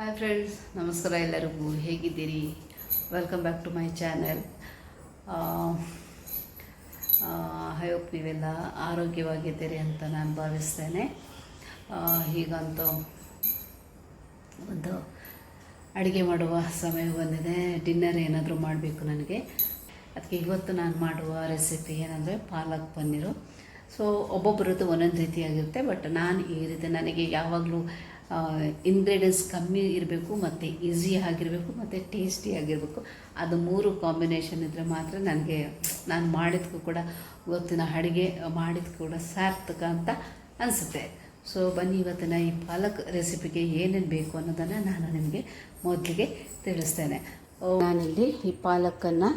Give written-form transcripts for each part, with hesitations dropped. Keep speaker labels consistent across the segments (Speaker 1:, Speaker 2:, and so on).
Speaker 1: Hi friends, ನಮಸ್ಕಾರ ಎಲ್ಲರಿಗೂ. ಹೇಗಿದ್ದೀರಿ? Welcome back to my channel. I hope ನೀವೆಲ್ಲ ಆರೋಗ್ಯವಾಗಿದ್ದೀರಿ ಅಂತ ನಾನು ಭಾವಿಸ್ತೇನೆ. ಹೀಗಂತೂ ಒಂದು ಅಡುಗೆ ಮಾಡುವ ಸಮಯ ಬಂದಿದೆ. ಡಿನ್ನರ್ ಏನಾದರೂ ಮಾಡಬೇಕು ನನಗೆ. ಅದಕ್ಕೆ ಇವತ್ತು ನಾನು ಮಾಡುವ ರೆಸಿಪಿ ಏನಂದರೆ ಪಾಲಕ್ ಪನ್ನೀರು. ಸೊ ಒಬ್ಬೊಬ್ಬರದ್ದು ಒಂದೊಂದು ರೀತಿಯಾಗಿರುತ್ತೆ. ಬಟ್ ನಾನು ಈ ರೀತಿ ನನಗೆ ಯಾವಾಗಲೂ ಇಂಗ್ರೀಡಿಯೆಂಟ್ಸ್ ಕಮ್ಮಿ ಇರಬೇಕು ಮತ್ತು ಈಸಿ ಆಗಿರಬೇಕು ಮತ್ತು ಟೇಸ್ಟಿಯಾಗಿರಬೇಕು. ಅದು ಮೂರು ಕಾಂಬಿನೇಷನ್ ಇದ್ದರೆ ಮಾತ್ರ ನನಗೆ ನಾನು ಮಾಡಿದ್ದಕ್ಕೂ ಕೂಡ ಇವತ್ತಿನ ಅಡುಗೆ ಮಾಡಿದ್ದಕ್ಕೂ ಕೂಡ ಸಾರ್ಥಕ ಅಂತ ಅನಿಸುತ್ತೆ. ಸೊ ಬನ್ನಿ, ಇವತ್ತಿನ ಈ ಪಾಲಕ್ ರೆಸಿಪಿಗೆ ಏನೇನು ಬೇಕು ಅನ್ನೋದನ್ನು ನಾನು ನಿಮಗೆ ಮೊದಲಿಗೆ ತಿಳಿಸ್ತೇನೆ. ನಾನಿಲ್ಲಿ ಈ ಪಾಲಕನ್ನು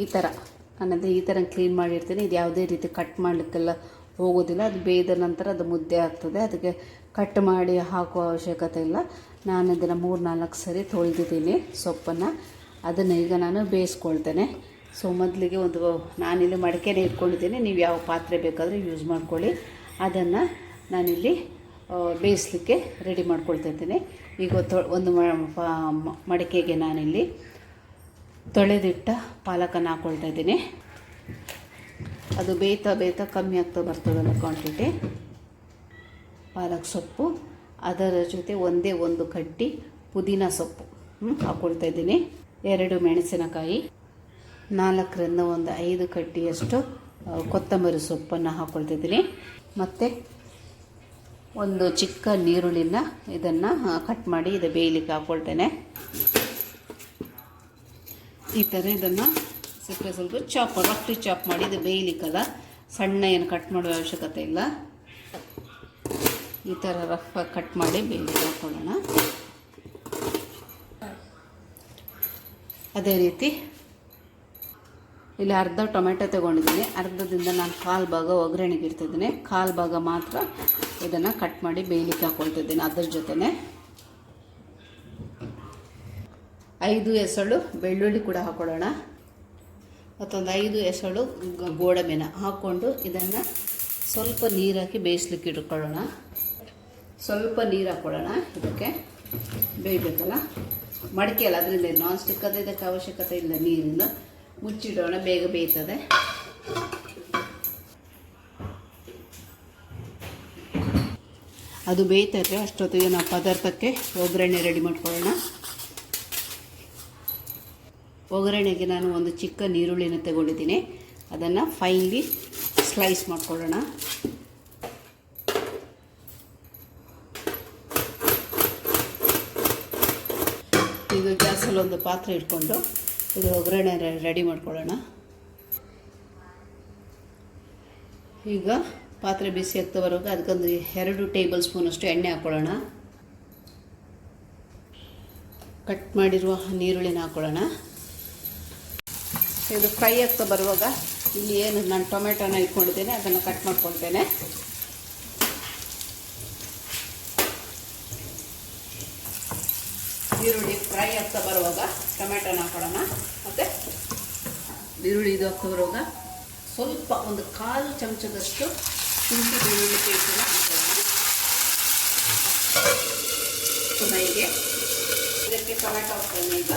Speaker 1: ಈ ಥರ ಕ್ಲೀನ್ ಮಾಡಿರ್ತೀನಿ. ಇದು ಯಾವುದೇ ರೀತಿ ಕಟ್ ಮಾಡಲಿಕ್ಕೆಲ್ಲ ಹೋಗೋದಿಲ್ಲ. ಅದು ಬೇಯ್ದ ನಂತರ ಅದು ಮುದ್ದೆ ಆಗ್ತದೆ. ಅದಕ್ಕೆ ಕಟ್ ಮಾಡಿ ಹಾಕುವ ಅವಶ್ಯಕತೆ ಇಲ್ಲ. ನಾನು ಇದನ್ನು 3-4 ಸರಿ ತೊಳೆದಿದ್ದೀನಿ ಸೊಪ್ಪನ್ನು. ಅದನ್ನು ಈಗ ನಾನು ಬೇಯಿಸ್ಕೊಳ್ತೇನೆ. ಸೊ ಮೊದಲಿಗೆ ನಾನಿಲ್ಲಿ ಮಡಿಕೆನೇ ಇಟ್ಕೊಂಡಿದ್ದೀನಿ. ನೀವು ಯಾವ ಪಾತ್ರೆ ಬೇಕಾದರೂ ಯೂಸ್ ಮಾಡ್ಕೊಳ್ಳಿ. ಅದನ್ನು ನಾನಿಲ್ಲಿ ಬೇಯಿಸಲಿಕ್ಕೆ ರೆಡಿ ಮಾಡ್ಕೊಳ್ತಿದ್ದೀನಿ. ಈಗ ಒಂದು ಮಡಿಕೆಗೆ ನಾನಿಲ್ಲಿ ತೊಳೆದಿಟ್ಟ ಪಾಲಕನ್ನು ಹಾಕ್ಕೊಳ್ತಾ ಇದ್ದೀನಿ. ಅದು ಬೇಯ್ತಾ ಕಮ್ಮಿ ಆಗ್ತಾ ಬರ್ತದಲ್ಲ ಕ್ವಾಂಟಿಟಿ ಪಾಲಕ್ ಸೊಪ್ಪು. ಅದರ ಜೊತೆ ಒಂದು ಕಡ್ಡಿ ಪುದೀನ ಸೊಪ್ಪು ಹಾಕ್ಕೊಳ್ತಾ ಇದ್ದೀನಿ. 2 ಮೆಣಸಿನಕಾಯಿ, 4-5 ಕಡ್ಡಿಯಷ್ಟು ಕೊತ್ತಂಬರಿ ಸೊಪ್ಪನ್ನು ಹಾಕ್ಕೊಳ್ತಾ ಇದ್ದೀನಿ. ಮತ್ತು ಒಂದು ಚಿಕ್ಕ ನೀರುಳ್ಳಿನ ಇದನ್ನು ಕಟ್ ಮಾಡಿ ಇದು ಬೇಯಲಿಕ್ಕೆ ಹಾಕ್ಕೊಳ್ತೇನೆ. ಈ ಥರ ಇದನ್ನು ಸ್ವಲ್ಪ ರಫ್ಲಿ ಚಾಪ್ ಮಾಡಿ ಇದು ಬೇಯಲಿಕ್ಕಲ್ಲ. ಸಣ್ಣ ಏನು ಕಟ್ ಮಾಡುವ ಅವಶ್ಯಕತೆ ಇಲ್ಲ. ಈ ಥರ ರಫಾಗಿ ಕಟ್ ಮಾಡಿ ಬೇಯಲಿಕ್ಕೆ ಹಾಕ್ಕೊಳ್ಳೋಣ. ಅದೇ ರೀತಿ ಇಲ್ಲಿ ಅರ್ಧ ಟೊಮೆಟೊ ತೊಗೊಂಡಿದ್ದೀನಿ. ಅರ್ಧದಿಂದ ನಾನು 1/4 ಭಾಗ ಒಗ್ಗರಣೆಗೆ ಇಡ್ತಿದ್ದೀನಿ. 1/4 ಭಾಗ ಮಾತ್ರ ಇದನ್ನು ಕಟ್ ಮಾಡಿ ಬೇಯಲಿಕ್ಕೆ ಹಾಕ್ಕೊಳ್ತಿದ್ದೀನಿ. ಅದ್ರ ಜೊತೆನೆ 5 ಎಸಳು ಬೆಳ್ಳುಳ್ಳಿ ಕೂಡ ಹಾಕ್ಕೊಳ್ಳೋಣ. ಮತ್ತೊಂದು 5 ಎಸಳು ಗೋಡಂಬಿನ ಹಾಕ್ಕೊಂಡು ಇದನ್ನು ಸ್ವಲ್ಪ ನೀರು ಹಾಕಿ ಬೇಯಿಸ್ಲಿಕ್ಕೆ ಇಟ್ಕೊಳ್ಳೋಣ. ಸ್ವಲ್ಪ ನೀರು ಹಾಕ್ಕೊಳ್ಳೋಣ. ಇದಕ್ಕೆ ಬೇಯಬೇಕಲ್ಲ, ಮಡಿಕೆ ಅಲ್ಲ, ಅದರಿಂದ ನಾನ್ ಸ್ಟಿಕ್ ಅದು ಇದಕ್ಕೆ ಅವಶ್ಯಕತೆ ಇಲ್ಲ. ನೀರಿಂದ ಮುಚ್ಚಿಡೋಣ, ಬೇಗ ಬೇಯ್ತದೆ. ಅದು ಬೇಯ್ತೈತೆ ಅಷ್ಟೊತ್ತಿಗೆ ನಾವು ಪದಾರ್ಥಕ್ಕೆ ಒಗ್ಗರಣೆ ರೆಡಿ ಮಾಡ್ಕೊಳ್ಳೋಣ. ಒಗ್ಗರಣೆಗೆ ನಾನು ಒಂದು ಚಿಕ್ಕ ನೀರುಳ್ಳಿನ ತಗೊಂಡಿದ್ದೀನಿ. ಅದನ್ನು ಫೈನ್ಲಿ ಸ್ಲೈಸ್ ಮಾಡ್ಕೊಳ್ಳೋಣ. ಈಗ ಗ್ಯಾಸಲ್ಲಿ ಒಂದು ಪಾತ್ರೆ ಇಟ್ಕೊಂಡು ಇದು ಒಗ್ಗರಣೆ ರೆಡಿ ಮಾಡ್ಕೊಳ್ಳೋಣ. ಈಗ ಪಾತ್ರೆ ಬಿಸಿ ಆಗ್ತಾ ಬರುವಾಗ ಅದಕ್ಕೊಂದು 2 ಟೇಬಲ್ ಸ್ಪೂನಷ್ಟು ಎಣ್ಣೆ ಹಾಕ್ಕೊಳ್ಳೋಣ. ಕಟ್ ಮಾಡಿರುವ ನೀರುಳ್ಳಿನ ಹಾಕ್ಕೊಳ್ಳೋಣ. ಇದು ಫ್ರೈ ಆಗ್ತಾ ಬರುವಾಗ ಇಲ್ಲಿ ಏನು ನಾನು ಟೊಮೆಟೊನ ಇಟ್ಕೊಂಡಿದ್ದೇನೆ ಅದನ್ನು ಕಟ್ ಮಾಡ್ಕೊಳ್ತೇನೆ. ಈರುಳ್ಳಿ ಫ್ರೈ ಆಗ್ತಾ ಬರುವಾಗ ಟೊಮೆಟೊನ ಹಾಕೊಳ್ಳೋಣ. ಮತ್ತು ಈರುಳ್ಳಿ ಇದು ಆಗ್ತಾ ಬರುವಾಗ ಸ್ವಲ್ಪ ಒಂದು 1/4 ಚಮಚದಷ್ಟು ಶುಂಠಿ ಬೆಳ್ಳುಳ್ಳಿ ಪೇಸ್ಟನ್ನು ಹಾಕೊಳ್ಳೋಣ. ಹೀಗೆ ಇದಕ್ಕೆ ಟೊಮೆಟೊ ಹಾಕ್ತೇನೆ. ಈಗ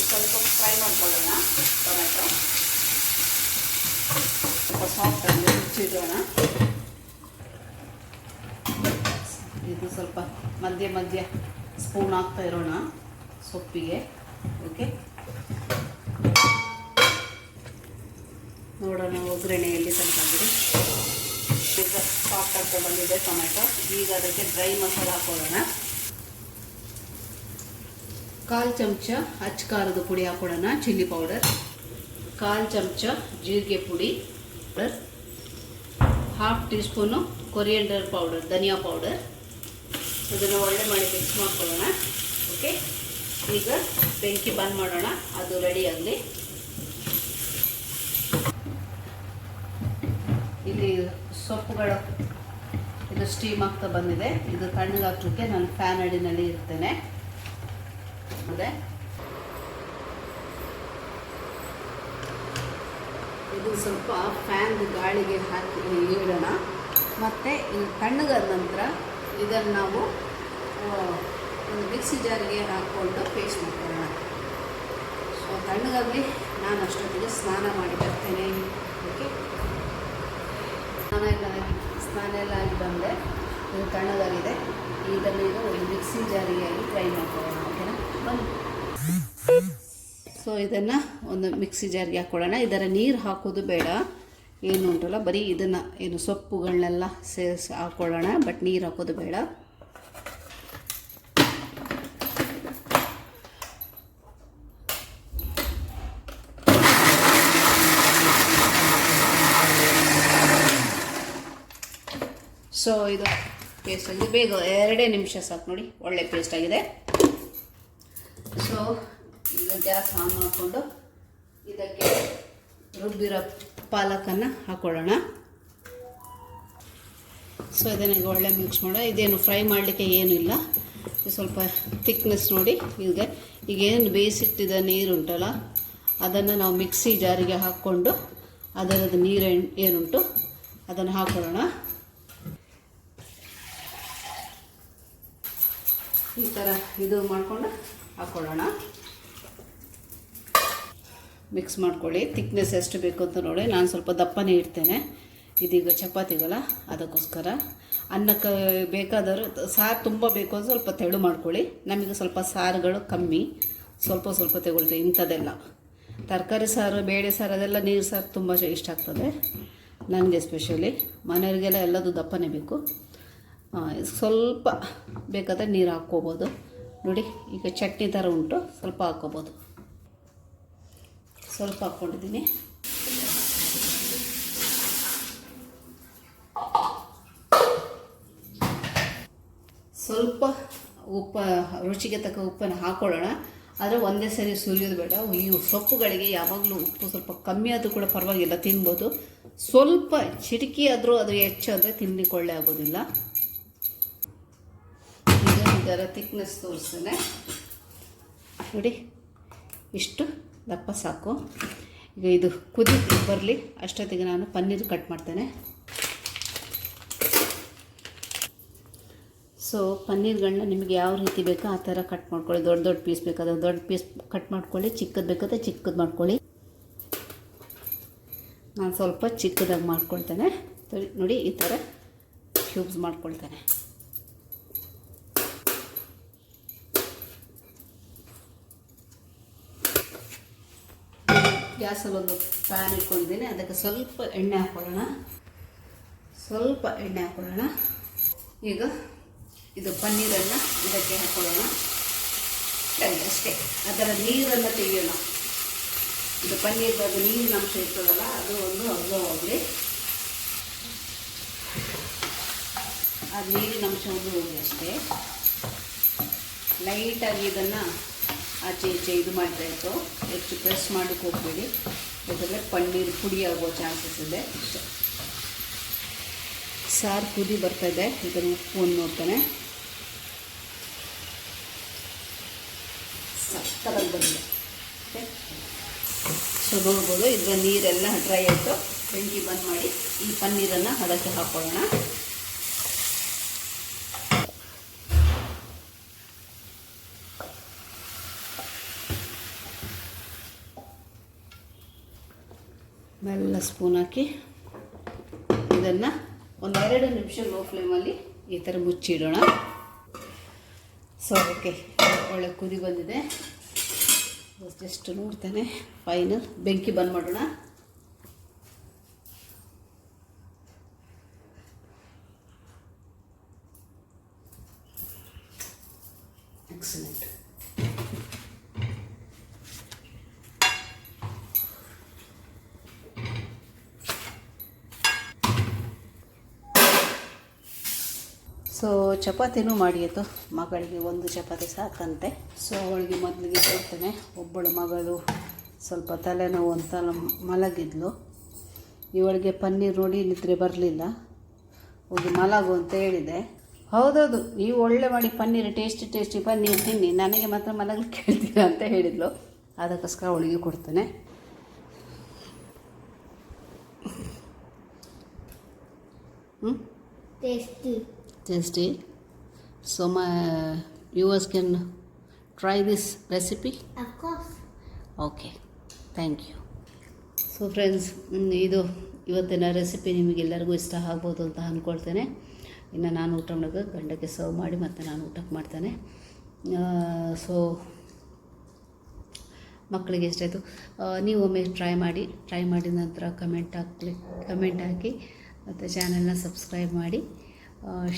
Speaker 1: ಸ್ವಲ್ಪ ಫ್ರೈ ಮಾಡ್ಕೊಳ್ಳೋಣ. ಟೊಮೆಟೊ ಸ್ವಲ್ಪ ಸಾಫ್ಟಾಗಿ ಮುಚ್ಚಿಡೋಣ. ಇದು ಸ್ವಲ್ಪ ಮಧ್ಯ ಸ್ಪೂನ್ ಹಾಕ್ತಾ ಇರೋಣ ಸೊಪ್ಪಿಗೆ. ಓಕೆ, ನೋಡೋಣ ಒಗ್ಗರಣೆಯಲ್ಲಿ ತಂದಾಗಿದೆ. ಈಗ ಸಾಫ್ಟ್ ಆಗ್ತಾ ಬಂದಿದೆ ಟೊಮೆಟೊ. ಈಗ ಅದಕ್ಕೆ ಡ್ರೈ ಮಸಾಲೆ ಹಾಕೊಳ್ಳೋಣ. 1/4 ಚಮಚ ಅಚ್ಚ ಖಾರದ ಪುಡಿ ಹಾಕೊಳ್ಳೋಣ, ಚಿಲ್ಲಿ ಪೌಡರ್. 1/4 ಚಮಚ ಜೀರಿಗೆ ಪುಡಿ, 1/2 ಟೀ ಸ್ಪೂನು ಕೊರಿಯಂಡರ್ ಪೌಡರ್, ಧನಿಯಾ ಪೌಡರ್. ಇದನ್ನು ಒಳ್ಳೆ ಮಾಡಿ ಮಿಕ್ಸ್ ಮಾಡ್ಕೊಳ್ಳೋಣ. ಓಕೆ, ಈಗ ಬೆಂಕಿ ಬಂದ್ ಮಾಡೋಣ. ಅದು ರೆಡಿ ಆಗಲಿ. ಇಲ್ಲಿ ಸೊಪ್ಪುಗಳು ಇದು ಸ್ಟೀಮ್ ಆಗ್ತಾ ಬಂದಿದೆ. ಇದು ತಣ್ಣಗೆ ಹಾಕಲಿಕ್ಕೆ ನಾನು ಫ್ಯಾನ್ ಅಡಿನಲ್ಲಿ ಇರ್ತೇನೆ. ಇದು ಸ್ವಲ್ಪ ಫ್ಯಾನ್ ಗಾಳಿಗೆ ಹಾಕಿ ಇಡೋಣ. ಮತ್ತು ಈ ತಣ್ಣಗಾದ ನಂತರ ಇದನ್ನು ನಾವು ಒಂದು ಮಿಕ್ಸಿ ಜಾರಿಗೆ ಹಾಕ್ಕೊಂಡು ಪೇಸ್ಟ್ ಮಾಡ್ಕೊಳ್ಳೋಣ. ಸೊ ತಣ್ಣಗಾಗಲಿ, ನಾನು ಅಷ್ಟೊತ್ತಿಗೆ ಸ್ನಾನ ಮಾಡಿ ಬರ್ತೇನೆ. ಓಕೆ, ಸ್ನಾನ ಎಲ್ಲ ಆಗಿ ಬಂದೆ. ಇದು ತಣ್ಣಗಾಗಿದೆ. ಇದನ್ನು ಈಗ ಒಂದು ಮಿಕ್ಸಿ ಜಾರಿಗೆ ಆಗಿ ಫ್ರೈ ಮಾಡ್ಕೊಳ್ಳೋಣ. ಓಕೆನಾ, ಬನ್ನಿ. ಸೊ ಇದನ್ನು ಒಂದು ಮಿಕ್ಸಿ ಜಾರಿಗೆ ಹಾಕ್ಕೊಳ್ಳೋಣ. ಇದರ ನೀರು ಹಾಕೋದು ಬೇಡ, ಏನು ಉಂಟಲ್ಲ, ಬರೀ ಇದನ್ನು ಏನು ಸೊಪ್ಪುಗಳನ್ನೆಲ್ಲ ಸೇರಿಸಿ ಹಾಕ್ಕೊಳ್ಳೋಣ. ಬಟ್ ನೀರು ಹಾಕೋದು ಬೇಡ. ಸೊ ಇದು ಪೇಸ್ಟ್ ಆಗಿದೆ. ಬೇಗ 2 ನಿಮಿಷ ಸಾಕು ನೋಡಿ, ಒಳ್ಳೆ ಪೇಸ್ಟ್ ಆಗಿದೆ. ಸೊ ಈಗ ಗ್ಯಾಸ್ ಆನ್ ಮಾಡಿಕೊಂಡು ಇದಕ್ಕೆ ರುಬ್ಬಿರೋ ಪಾಲಕನ್ನು ಹಾಕ್ಕೊಳ್ಳೋಣ. ಸೊ ಇದನ್ನ ಒಳ್ಳೆ ಮಿಕ್ಸ್ ಮಾಡೋಣ. ಇದೇನು ಫ್ರೈ ಮಾಡಲಿಕ್ಕೆ ಏನೂ ಇಲ್ಲ. ಸ್ವಲ್ಪ ಥಿಕ್ನೆಸ್ ನೋಡಿ. ಈಗೇನು ಬೇಯಿಸಿಟ್ಟಿದ್ದ ನೀರು ಉಂಟಲ್ಲ, ಅದನ್ನು ನಾವು ಮಿಕ್ಸಿ ಜಾರಿಗೆ ಹಾಕ್ಕೊಂಡು ಅದರದ್ದು ನೀರು ಏನುಂಟು ಅದನ್ನು ಹಾಕ್ಕೊಳ್ಳೋಣ. ಈ ಥರ ಇದು ಮಾಡಿಕೊಂಡು ಹಾಕ್ಕೊಳ್ಳೋಣ. ಮಿಕ್ಸ್ ಮಾಡ್ಕೊಳ್ಳಿ. ಥಿಕ್ನೆಸ್ ಎಷ್ಟು ಬೇಕು ಅಂತ ನೋಡಿ. ನಾನು ಸ್ವಲ್ಪ ದಪ್ಪನೇ ಇಡ್ತೇನೆ. ಇದೀಗ ಚಪಾತಿಗಲ್ಲ, ಅದಕ್ಕೋಸ್ಕರ. ಅನ್ನಕ್ಕೆ ಬೇಕಾದರೂ ಸಾರು ತುಂಬ ಬೇಕು ಅಂದರೆ ಸ್ವಲ್ಪ ತೆಳು ಮಾಡ್ಕೊಳ್ಳಿ. ನಮಗೆ ಸ್ವಲ್ಪ ಸಾರುಗಳು ಕಮ್ಮಿ, ಸ್ವಲ್ಪ ತಗೊಳ್ತೀವಿ. ಇಂಥದ್ದೆಲ್ಲ ತರಕಾರಿ ಸಾರು, ಬೇಳೆ ಸಾರು, ಅದೆಲ್ಲ ನೀರು ಸಾರು ತುಂಬ ಇಷ್ಟ ಆಗ್ತದೆ ನನಗೆ. ಎಸ್ಪೆಷಲಿ ಮನೆಯವರಿಗೆಲ್ಲ ಎಲ್ಲದೂ ದಪ್ಪನೇ ಬೇಕು. ಸ್ವಲ್ಪ ಬೇಕಾದರೆ ನೀರು ಹಾಕ್ಕೋಬೋದು ನೋಡಿ. ಈಗ ಚಟ್ನಿ ಥರ ಉಂಟು, ಸ್ವಲ್ಪ ಹಾಕ್ಕೋಬೋದು. ಸ್ವಲ್ಪ ಹಾಕ್ಕೊಂಡಿದ್ದೀನಿ. ಸ್ವಲ್ಪ ಉಪ್ಪು, ರುಚಿಗೆ ತಕ್ಕ ಉಪ್ಪನ್ನು ಹಾಕ್ಕೊಳ್ಳೋಣ. ಆದರೆ ಒಂದೇ ಸರಿ ಸುರಿಯೋದು ಬೇಡ. ಈ ಸೊಪ್ಪುಗಳಿಗೆ ಯಾವಾಗಲೂ ಉಪ್ಪು ಸ್ವಲ್ಪ ಕಮ್ಮಿ ಆದರೂ ಕೂಡ ಪರವಾಗಿಲ್ಲ, ತಿನ್ಬೋದು. ಸ್ವಲ್ಪ ಚಿಟಿಕಿ ಆದರೂ ಅದು ಹೆಚ್ಚು ಅಂದರೆ ತಿನ್ನಲಿಕ್ಕೆ ಒಳ್ಳೆ ಆಗೋದಿಲ್ಲ. ಇದರ ಥಿಕ್ನೆಸ್ ತೋರಿಸ್ತೇನೆ ನೋಡಿ. ಇಷ್ಟು ದಪ್ಪ ಸಾಕು. ಈಗ ಇದು ಕುದಿ ಬರಲಿ ಅಷ್ಟೊತ್ತಿಗೆ ನಾನು ಪನ್ನೀರ್ ಕಟ್ ಮಾಡ್ತೇನೆ. ಸೊ ಪನ್ನೀರ್ಗಳನ್ನ ನಿಮಗೆ ಯಾವ ರೀತಿ ಬೇಕೋ ಆ ಥರ ಕಟ್ ಮಾಡ್ಕೊಳ್ಳಿ. ದೊಡ್ಡ ಪೀಸ್ ಬೇಕಾದ್ರೆ ದೊಡ್ಡ ಪೀಸ್ ಕಟ್ ಮಾಡ್ಕೊಳ್ಳಿ, ಚಿಕ್ಕದು ಬೇಕಾದ್ರೆ ಚಿಕ್ಕದು ಮಾಡ್ಕೊಳ್ಳಿ. ನಾನು ಸ್ವಲ್ಪ ಚಿಕ್ಕದಾಗಿ ಮಾಡ್ಕೊಳ್ತೇನೆ ನೋಡಿ. ಈ ಥರ ಕ್ಯೂಬ್ಸ್ ಮಾಡ್ಕೊಳ್ತೇನೆ. ಗ್ಯಾಸಲ್ಲಿ ಒಂದು ಪ್ಯಾನ್ ಇಟ್ಕೊಂಡಿದ್ದೀನಿ. ಅದಕ್ಕೆ ಸ್ವಲ್ಪ ಎಣ್ಣೆ ಹಾಕ್ಕೊಳ್ಳೋಣ. ಈಗ ಇದು ಪನ್ನೀರನ್ನು ಇದಕ್ಕೆ ಹಾಕ್ಕೊಳ್ಳೋಣ ಅಷ್ಟೇ. ಅದರ ನೀರನ್ನು ತೆಗೆಯೋಣ. ಇದು ಪನ್ನೀರ್ ಅದು ನೀರಿನ ಅಂಶ ಇರ್ತದಲ್ಲ, ಅದು ಒಂದು ಅಬ್ಸರ್ವ್ ಹೋಗಲಿ. ಆ ನೀರಿನ ಅಂಶವನ್ನು ಹೋಗಿ ಅಷ್ಟೇ. ಲೈಟಾಗಿ ಇದನ್ನು ಆಚೆ ಈಚೆ ಇದು ಮಾಡ್ತಾಯಿತ್ತು. ಹೆಚ್ಚು ಪ್ರೆಸ್ ಮಾಡಲಿಕ್ಕೆ ಹೋಗಬೇಡಿ, ಯಾಕಂದರೆ ಪನ್ನೀರ್ ಪುಡಿ ಆಗೋ ಚಾನ್ಸಸ್ ಇದೆ. ಸಾರು ಕುದಿ ಬರ್ತಾಯಿದೆ. ಇದನ್ನು ಉಪ್ಪು ನೋಡ್ತಾನೆ. ಸಕ್ಕತ್ತಾಗಿ ಬಂದಿದೆ. ಓಕೆ, ಸೊ ನೋಡ್ಬೋದು. ಇದರ ನೀರೆಲ್ಲ ಡ್ರೈ ಆಯಿತು. ಬೆಂಕಿ ಬಂದ್ ಮಾಡಿ ಈ ಪನ್ನೀರನ್ನು ಅದಕ್ಕೆ ಹಾಕ್ಕೊಳ್ಳೋಣ. ಮೆಲ್ಲ ಸ್ಪೂನ್ ಹಾಕಿ ಇದನ್ನು ಒಂದು 2 ನಿಮಿಷ ಲೋ ಫ್ಲೇಮಲ್ಲಿ ಈ ಥರ ಮುಚ್ಚಿಡೋಣ. ಸೊ ಓಕೆ, ಒಳ್ಳೆ ಕುದಿ ಬಂದಿದೆ. ಜಸ್ಟ್ ನೋಡ್ತೇನೆ. ಫೈನಲ್ ಬೆಂಕಿ ಬಂದ್ ಮಾಡೋಣ. ಎಕ್ಸಲೆಂಟ್. ಸೊ ಚಪಾತಿನೂ ಮಾಡಿಯಿತು. ಮಗಳಿಗೆ 1 ಚಪಾತಿ ಸಾಕಂತೆ. ಸೊ ಅವಳಿಗೆ ಮೊದಲಿಗೆ ಕೊಡ್ತೇನೆ. ಒಬ್ಬಳು ಮಗಳು ಸ್ವಲ್ಪ ತಲೆನೋವು ಅಂತ ಮಲಗಿದ್ಲು. ಇವಳಿಗೆ ಪನ್ನೀರ್ ನೋಡಿ ನಿದ್ರೆ ಬರಲಿಲ್ಲ. ಹೋಗಿ ಮಲಗು ಅಂತ ಹೇಳಿದೆ. ಹೌದೌದು, ನೀವು ಒಳ್ಳೆ ಮಾಡಿ ಪನ್ನೀರ್, ಟೇಸ್ಟಿ ಪನ್ನೀರ್ ತಿನ್ನಿ, ನನಗೆ ಮಾತ್ರ ಮಲಗಲಿಕ್ಕೆ ಹೇಳ್ತೀರಾ ಅಂತ ಹೇಳಿದ್ಲು. ಅದಕ್ಕೋಸ್ಕರ ಅವಳಿಗೆ ಕೊಡ್ತೇನೆ. Tasty. So my viewers can try this recipe.
Speaker 2: Of course.
Speaker 1: Okay, thank you. So friends, ಇದು ಇವತ್ತಿನ ರೆಸಿಪಿ ನಿಮಗೆಲ್ಲರಿಗೂ ಇಷ್ಟ ಆಗ್ಬೋದು ಅಂತ ಅಂದ್ಕೊಳ್ತೇನೆ. ಇನ್ನು ನಾನು ಊಟ ಮಾಡೋಕೆ ಗಂಡಕ್ಕೆ ಸರ್ವ್ ಮಾಡಿ ಮತ್ತು ನಾನು ಊಟಕ್ಕೆ ಮಾಡ್ತೇನೆ. ಸೊ ಮಕ್ಕಳಿಗೆ ಎಷ್ಟಾಯಿತು, ನೀವು ಒಮ್ಮೆ ಟ್ರೈ ಮಾಡಿದ ನಂತರ ಕಮೆಂಟ್ ಹಾಕಿ ಮತ್ತು ಚಾನಲ್ನ ಸಬ್ಸ್ಕ್ರೈಬ್ ಮಾಡಿ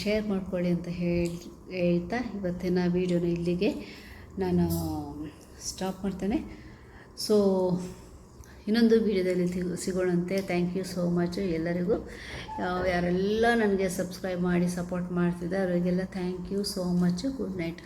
Speaker 1: ಶೇರ್ ಮಾಡ್ಕೊಳ್ಳಿ ಅಂತ ಹೇಳ್ತಾ ಇವತ್ತಿನ ವೀಡಿಯೋನ ಇಲ್ಲಿಗೆ ನಾನು ಸ್ಟಾಪ್ ಮಾಡ್ತೇನೆ. ಸೊ ಇನ್ನೊಂದು ವೀಡಿಯೋದಲ್ಲಿ ಸಿಗೋಣಂತೆ. ಥ್ಯಾಂಕ್ ಯು ಸೋ ಮಚ್ ಎಲ್ಲರಿಗೂ. ಯಾರೆಲ್ಲ ನನಗೆ ಸಬ್ಸ್ಕ್ರೈಬ್ ಮಾಡಿ ಸಪೋರ್ಟ್ ಮಾಡ್ತಿದ್ದಾರೆ ಅವರಿಗೆಲ್ಲ thank you so much. Good night.